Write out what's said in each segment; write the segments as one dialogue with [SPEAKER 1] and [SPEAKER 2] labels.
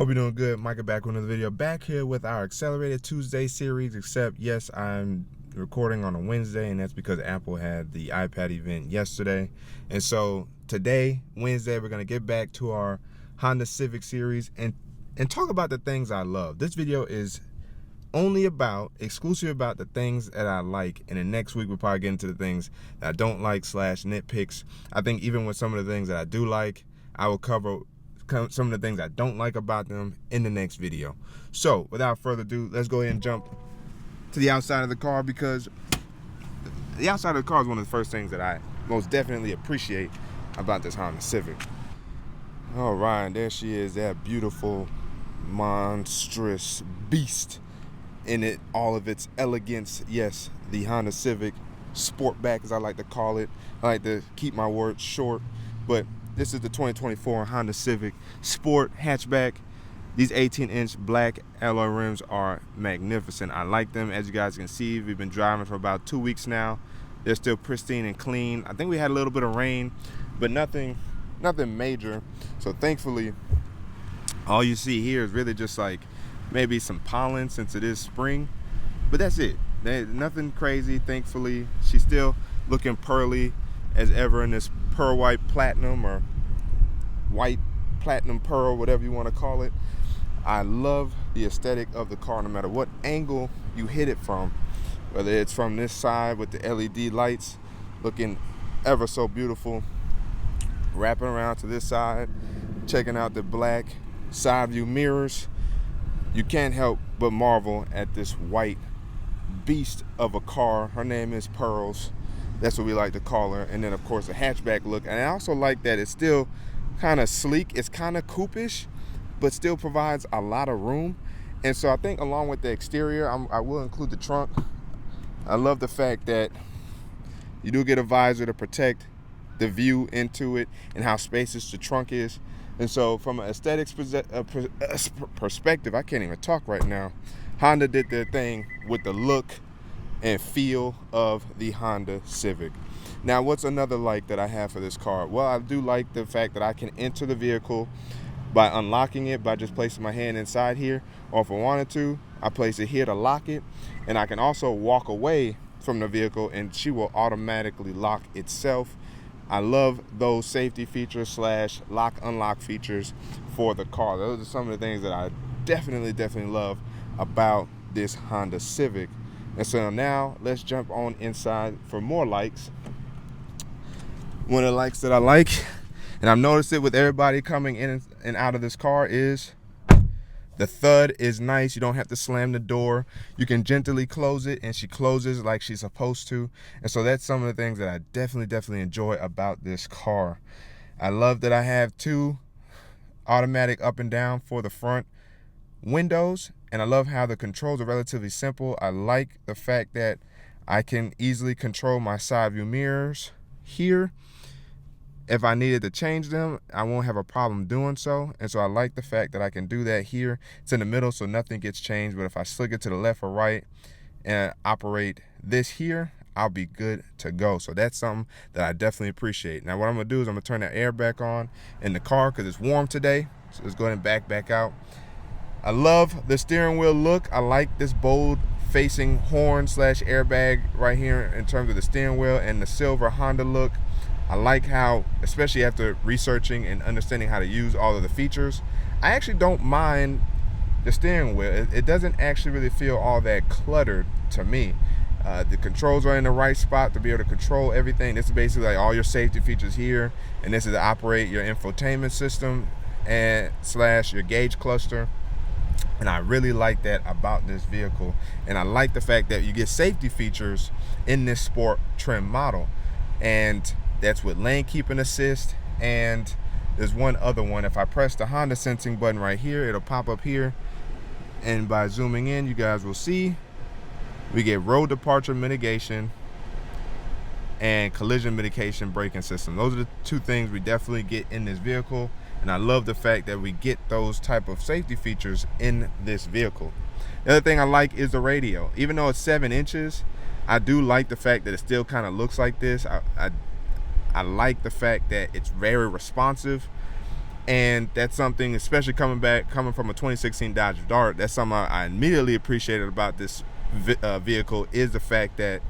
[SPEAKER 1] Hope you're doing good. Micah back with another video. Back here with our Accelerated Tuesday series, except yes, I'm recording on a Wednesday, and that's because Apple had the iPad event yesterday. And so today, Wednesday, we're going to get back to our Honda Civic series and talk about the things I love. This video is exclusive about the things that I like, and then next week we'll probably get into the things that I don't like / nitpicks. I think even with some of the things that I do like, I will cover some of the things I don't like about them in the next video. So without further ado, let's go ahead and jump to the outside of the car, because the outside of the car is one of the first things that I most definitely appreciate about this Honda Civic. All right, there she is, that beautiful, monstrous beast in all of its elegance. Yes, the Honda Civic Sportback, as I like to call it. I like to keep my words short, but this is the 2024 Honda Civic Sport Hatchback. These 18-inch black alloy rims are magnificent. I like them. As you guys can see, we've been driving for about 2 weeks now. They're still pristine and clean. I think we had a little bit of rain, but nothing major. So thankfully, all you see here is really just like maybe some pollen, since it is spring, but that's it. Nothing crazy. Thankfully, she's still looking pearly as ever in this pearl white platinum, or white platinum pearl, whatever you want to call it. I love the aesthetic of the car, no matter what angle you hit it from, whether it's from this side with the LED lights looking ever so beautiful, wrapping around to this side, checking out the black side view mirrors. You can't help but marvel at this white beast of a car. Her name is Pearls. That's what we like to call her. And then of course the hatchback look. And I also like that it's still kind of sleek. It's kind of coupe-ish, but still provides a lot of room. And so I think along with the exterior, I will include the trunk. I love the fact that you do get a visor to protect the view into it and how spacious the trunk is. And so from an aesthetics perspective, I can't even talk right now, Honda did their thing with the look and feel of the Honda Civic. Now, what's another like that I have for this car? Well, I do like the fact that I can enter the vehicle by unlocking it by just placing my hand inside here, or if I wanted to, I place it here to lock it, and I can also walk away from the vehicle and she will automatically lock itself. I love those safety features / lock unlock features for the car. Those are some of the things that I definitely love about this Honda Civic. And so now let's jump on inside for more likes. One of the likes that I like, and I've noticed it with everybody coming in and out of this car, is the thud is nice. You don't have to slam the door. You can gently close it, and she closes like she's supposed to. And so that's some of the things that I definitely enjoy about this car. I love that I have 2 automatic up and down for the front windows, and I love how the controls are relatively simple. I like the fact that I can easily control my side view mirrors here. If I needed to change them, I won't have a problem doing so. And so I like the fact that I can do that here. It's in the middle, so nothing gets changed. But if I slick it to the left or right and operate this here, I'll be good to go. So that's something that I definitely appreciate. Now what I'm gonna do is I'm gonna turn that air back on in the car because it's warm today. So let's go ahead and back out. I love the steering wheel look. I like this bold facing horn / airbag right here in terms of the steering wheel and the silver Honda look. I like how, especially after researching and understanding how to use all of the features, I actually don't mind the steering wheel. It doesn't actually really feel all that cluttered to me. The controls are in the right spot to be able to control everything. This is basically like all your safety features here, and this is to operate your infotainment system and / your gauge cluster. And I really like that about this vehicle. And I like the fact that you get safety features in this sport trim model. And that's with lane keeping assist. And there's one other one. If I press the Honda sensing button right here, it'll pop up here. And by zooming in, you guys will see we get road departure mitigation and collision mitigation braking system. Those are the 2 things we definitely get in this vehicle. And I love the fact that we get those type of safety features in this vehicle. The other thing I like is the radio. Even though it's 7 inches, I do like the fact that it still kind of looks like this. I like the fact that it's very responsive. And that's something, especially coming from a 2016 Dodge Dart, that's something I immediately appreciated about this vehicle, is the fact that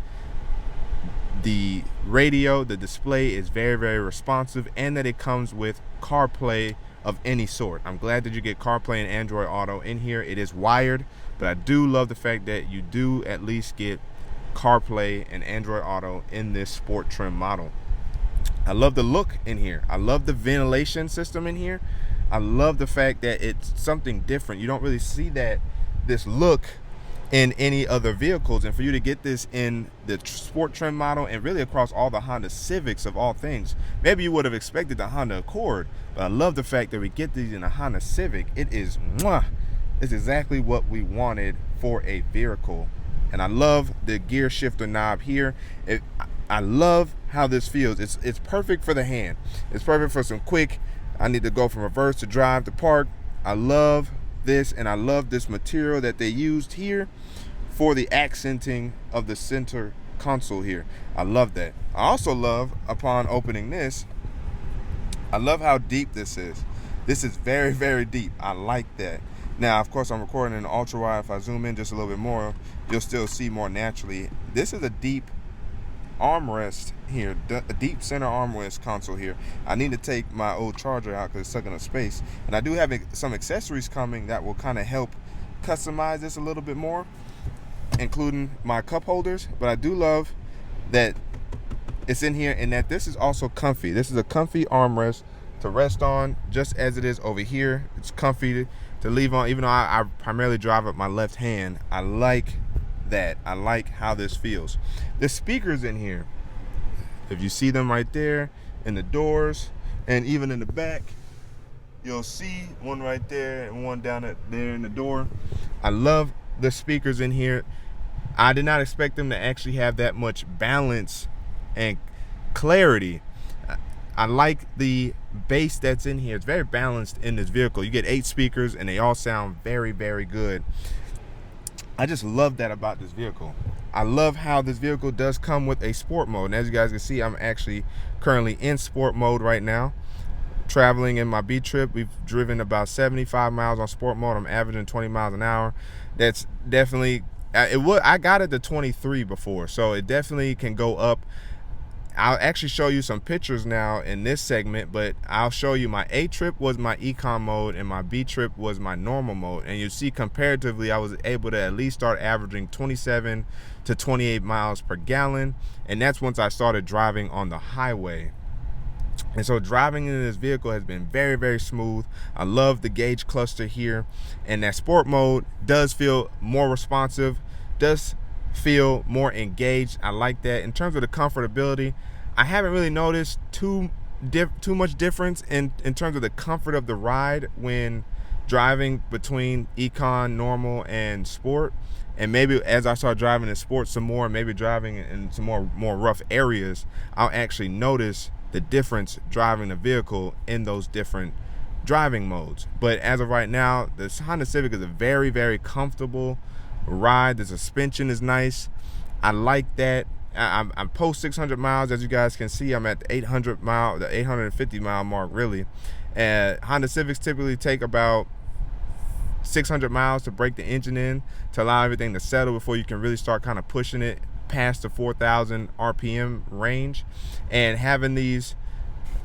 [SPEAKER 1] the radio, the display is very, very responsive, and that it comes with CarPlay of any sort. I'm glad that you get CarPlay and Android Auto in here. It is wired, but I do love the fact that you do at least get CarPlay and Android Auto in this sport trim model. I love the look in here. I love the ventilation system in here. I love the fact that it's something different. You don't really see this look in any other vehicles, and for you to get this in the sport trim model and really across all the Honda Civics of all things, maybe you would have expected the Honda Accord, but I love the fact that we get these in a Honda Civic. It is it's exactly what we wanted for a vehicle. And I love the gear shifter knob here. I love how this feels. It's perfect for the hand. It's perfect for some quick, I need to go from reverse to drive to park. I love this, and I love this material that they used here for the accenting of the center console here. I love that. I also love, upon opening this, I love how deep this is. This is very, very deep. I like that. Now, of course, I'm recording in ultra wide. If I zoom in just a little bit more, you'll still see more naturally. This is a deep armrest here, a deep center armrest console here. I need to take my old charger out because it's sucking up space, and I do have some accessories coming that will kind of help customize this a little bit more, including my cup holders. But I do love that it's in here, and that this is also comfy. This is a comfy armrest to rest on, just as it is over here. It's comfy to leave on, even though I primarily drive with my left hand. I like that. I like how this feels. The speakers in here, if you see them right there in the doors and even in the back, you'll see one right there and one down there in the door. I love the speakers in here. I did not expect them to actually have that much balance and clarity. I like the bass that's in here. It's very balanced in this vehicle. You get 8 speakers and they all sound very, very good. I just love that about this vehicle. I love how this vehicle does come with a sport mode. And as you guys can see, I'm actually currently in sport mode right now. Traveling in my B trip, we've driven about 75 miles on sport mode. I'm averaging 20 miles an hour. That's definitely, I got it to 23 before, so it definitely can go up. I'll actually show you some pictures now in this segment, but I'll show you my A trip was my econ mode and my B trip was my normal mode. And you see comparatively, I was able to at least start averaging 27 to 28 miles per gallon. And that's once I started driving on the highway. And so driving in this vehicle has been very, very smooth. I love the gauge cluster here. And that sport mode does feel more responsive, does feel more engaged. I like that. In terms of the comfortability, I haven't really noticed too much difference in terms of the comfort of the ride when driving between econ, normal, and sport. And maybe as I start driving in sport some more, maybe driving in some more rough areas, I'll actually notice the difference driving the vehicle in those different driving modes. But as of right now, this Honda Civic is a very, very comfortable ride. The suspension is nice. I like that. I'm post 600 miles. As you guys can see, I'm at the 850 mile mark really. And Honda Civics typically take about 600 miles to break the engine in, to allow everything to settle before you can really start kind of pushing it past the 4,000 RPM range. And having these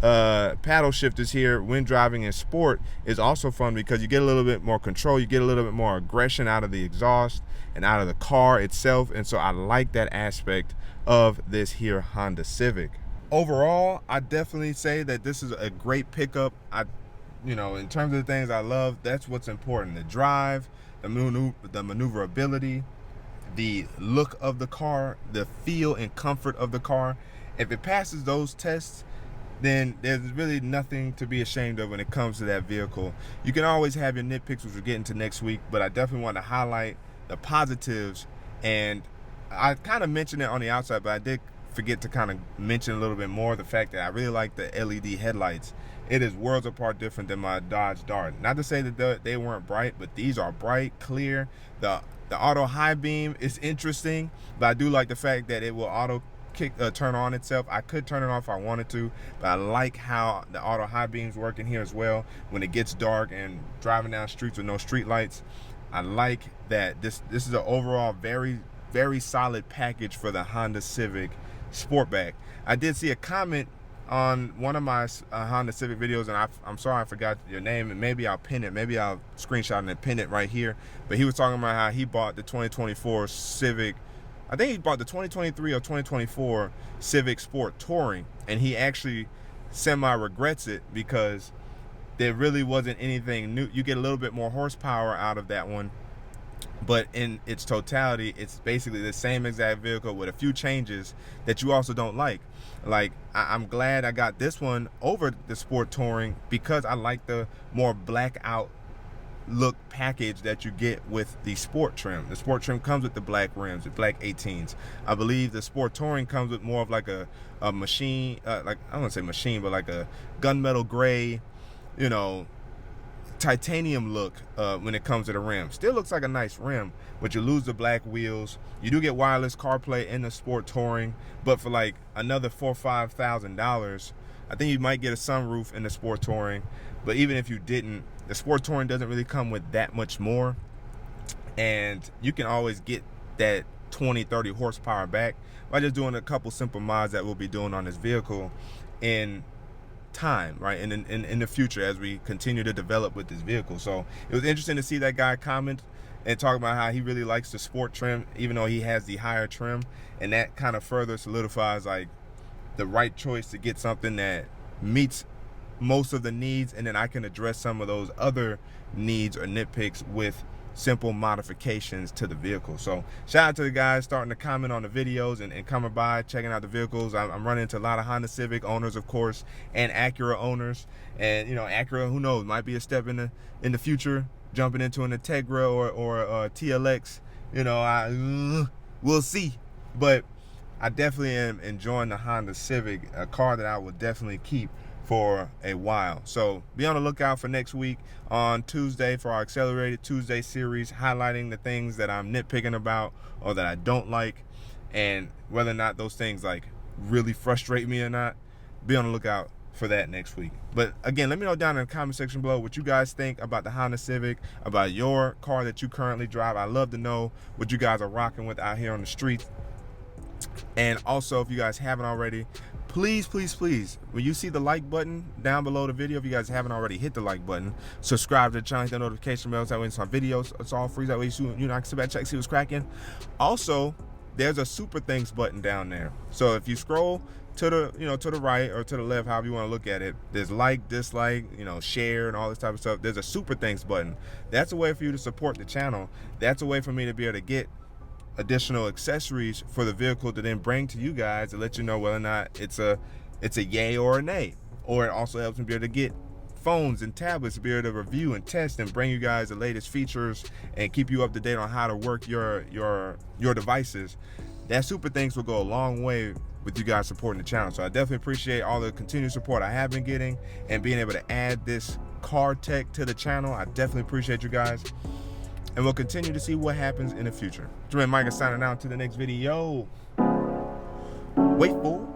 [SPEAKER 1] paddle shifters here when driving in sport is also fun because you get a little bit more control, you get a little bit more aggression out of the exhaust and out of the car itself. And so I like that aspect of this here Honda Civic. Overall, I definitely say that this is a great pickup. In terms of the things I love, that's what's important: the drive, the maneuverability, the look of the car, the feel and comfort of the car. If it passes those tests, then there's really nothing to be ashamed of when it comes to that vehicle. You can always have your nitpicks, which we'll get into next week, but I definitely want to highlight the positives. And I kind of mentioned it on the outside, but I did forget to kind of mention a little bit more the fact that I really like the LED headlights. It is worlds apart different than my Dodge Dart. Not to say that they weren't bright, but these are bright, clear. The auto high beam is interesting, but I do like the fact that it will auto turn on itself. I could turn it off if I wanted to, but I like how the auto high beams work in here as well. When it gets dark and driving down streets with no street lights, I like that this is an overall very, very solid package for the Honda Civic Sportback. I did see a comment on one of my Honda Civic videos, and I'm sorry I forgot your name, and maybe I'll pin it, maybe I'll screenshot it and pin it right here. But he was talking about how he bought the 2024 Civic, I think he bought the 2023 or 2024 Civic Sport Touring, and he actually semi-regrets it because there really wasn't anything new. You get a little bit more horsepower out of that one, but in its totality, it's basically the same exact vehicle with a few changes that you also don't like. Like, I'm glad I got this one over the Sport Touring because I like the more blackout look package that you get with the Sport trim. The Sport trim comes with the black rims, the black 18s. I believe the Sport Touring comes with more of like a machine, like, I don't want to say machine, but like a gunmetal gray, you know, titanium look when it comes to the rim. Still looks like a nice rim, but you lose the black wheels. You do get wireless CarPlay in the Sport Touring, but for like another $4,000 or $5,000, I think you might get a sunroof in the Sport Touring. But even if you didn't, the Sport Touring doesn't really come with that much more, and you can always get that 20-30 horsepower back by just doing a couple simple mods that we'll be doing on this vehicle in time, right, in the future as we continue to develop with this vehicle. So it was interesting to see that guy comment and talk about how he really likes the Sport trim, even though he has the higher trim, and that kind of further solidifies like the right choice to get something that meets most of the needs, and then I can address some of those other needs or nitpicks with simple modifications to the vehicle. So shout out to the guys starting to comment on the videos and coming by, checking out the vehicles. I'm running into a lot of Honda Civic owners, of course, and Acura owners. And you know, Acura, who knows, might be a step in the future, jumping into an Integra or TLX. You know, we'll see. But I definitely am enjoying the Honda Civic, a car that I will definitely keep for a while. So be on the lookout for next week on Tuesday for our Accelerated Tuesday series, highlighting the things that I'm nitpicking about or that I don't like, and whether or not those things like really frustrate me or not. Be on the lookout for that next week. But again, let me know down in the comment section below what you guys think about the Honda Civic, about your car that you currently drive. I'd love to know what you guys are rocking with out here on the streets. And also, if you guys haven't already, please, when you see the like button down below the video, if you guys haven't already, hit the like button, subscribe to the channel, hit the notification bell, that way it's on videos, it's all free, that way you know, I can sit back, check, see what's cracking. Also, there's a super thanks button down there. So if you scroll to the, you know, to the right or to the left, however you want to look at it, there's like, dislike, you know, share and all this type of stuff. There's a super thanks button. That's a way for you to support the channel. That's a way for me to be able to get additional accessories for the vehicle to then bring to you guys to let you know whether or not it's a yay or a nay. Or it also helps me be able to get phones and tablets to be able to review and test and bring you guys the latest features and keep you up to date on how to work your devices. That super thanks will go a long way with you guys supporting the channel. So I definitely appreciate all the continued support I have been getting and being able to add this car tech to the channel. I definitely appreciate you guys. And we'll continue to see what happens in the future. Micah signing out to the next video. Wait for